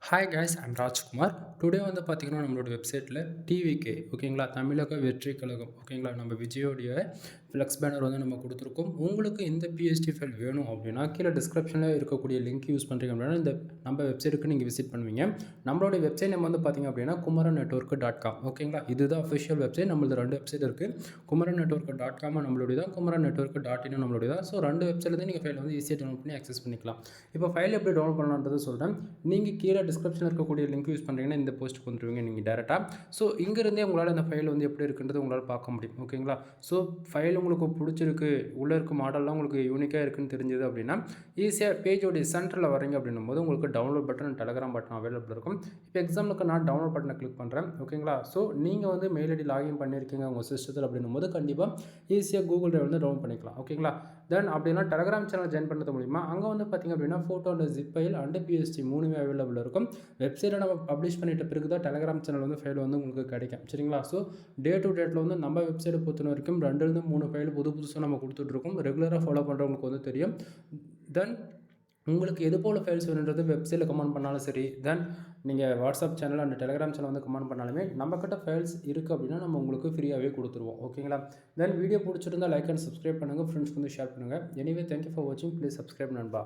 Hi guys I'm Rajkumar. Today வந்து பார்த்தீங்கன்னா நம்மளோட வெப்சைட்டில் டிவிகே ஓகேங்களா, தமிழக வெற்றி கழகம் ஓகேங்களா, நம்ம விஜயோடைய ஃப்ளெக்ஸ் பேனர் வந்து நம்ம கொடுத்துருக்கோம். உங்களுக்கு இந்த பிஎஸ்டி ஃபைல் வேணும் அப்படின்னா கீழே டிஸ்கிரிப்ஷனில் இருக்கக்கூடிய லிங்க் யூஸ் பண்ணுறீங்க அப்படின்னா இந்த நம்ம வெப்சைட்டுக்கு நீங்கள் விசிட் பண்ணுவீங்க. நம்மளோட வெப்சைட் நேம் வந்து பார்த்தீங்க அப்படின்னா குமரன் நெட்ஒர்க் டாட் காம் ஓகேங்களா. இதுதான் அஃபிஷியல் வெப்சைட். நம்மளது 2 வெப்சைட் இருக்குது. குமரன் நெட்ஒர்க் டாட் காம் நம்மளுடைய தான், குமரன் நெட்ஒர்க் டாட் இன் நம்மளுடைய தான். ஸோ 2 வெப்சைட்லேருந்து நீங்கள் ஃபைல் வந்து ஈஸியாக டவுன்லோட் பண்ணி ஆக்சஸ் பண்ணிக்கலாம். இப்போ ஃபைல் எப்படி டவுன்லோட் பண்ணலான்றது சொல்கிறேன். நீங்கள் கீழே டிஸ்கிரிப்ஷனில் இருக்கக்கூடிய லிங்க் யூஸ் பண்ணுறீங்கன்னா இந்த போஸ்ட்டுக்கு வந்துடுவீங்க நீங்கள் டேரெக்டாக. ஸோ இங்கேருந்தே உங்களால் அந்த ஃபைல் வந்து எப்படி இருக்குன்றது உங்களால் பார்க்க முடியும் ஓகேங்களா. ஸோ ஃபைல் உங்களுக்கு பிடிச்சிருக்கு, உள்ளே இருக்க மாடல்லாம் உங்களுக்கு யூனிக்காக இருக்குன்னு தெரிஞ்சது அப்படின்னா ஈஸியாக பேஜோடைய சென்டரில் வரீங்க அப்படின்னும் போது உங்களுக்கு download button, Telegram button available இருக்கும். இப்போ எக்ஸாம்பிளுக்கு நான் டவுன்லோட் பட்டனை கிளிக் பண்ணுறேன் ஓகேங்களா. ஸோ நீங்கள் வந்து மெயில் ஐடி லாகின் பண்ணியிருக்கீங்க உங்கள் சிஸ்டத்தில் அப்படின்னும் போது கண்டிப்பாக ஈஸியாக கூகுள் டிரைவ் வந்து டவுன் பண்ணிக்கலாம் ஓகேங்களா. தென் அப்படின்னா டெலகிராம் சேனல் ஜாயின் பண்ணுறது மூலிமா அங்கே வந்து பார்த்திங்க அப்படின்னா photo and zip file and PSD மூணுமே அவைலபிள் இருக்கும். வெப்சைட்டில் நம்ம பப்ளிஷ் பண்ணிட்ட பிறகு தான் டெலகிராம் சேனல் வந்து ஃபைல் வந்து உங்களுக்கு கிடைக்கும் சரிங்களா. ஸோ டே டு டேட்டில் வந்து நம்ம வெப்சைட்டை பொறுத்த வரைக்கும் 2-3 ஃபைல் புதுசாக நம்ம கொடுத்துட்ருக்கோம். ரெகுலராக ஃபாலோ பண்ணுறவங்களுக்கு வந்து தெரியும். தென் உங்களுக்கு எது போல் ஃபைல்ஸ் வேணுன்றது வெப்சைட்டில் கமெண்ட் பண்ணாலும் சரி, தென் நீங்கள் WhatsApp channel and Telegram channel வந்து கமெண்ட் பண்ணாலுமே நம்மக்கிட்ட ஃபைல்ஸ் இருக்குது அப்படின்னா நம்ம உங்களுக்கு ஃப்ரீயாகவே கொடுத்துருவோம் ஓகேங்களா. தென் வீடியோ பிடிச்சிருந்தால் லைக் அண்ட் சப்ஸ்கிரைப் பண்ணுங்கள், ஃப்ரெண்ட்ஸ்க்கு வந்து ஷேர் பண்ணுங்கள். எனிவே தேங்க்யூ ஃபார் வாட்சிங். ப்ளீஸ் சப்ஸ்கிரைப் நண்பா.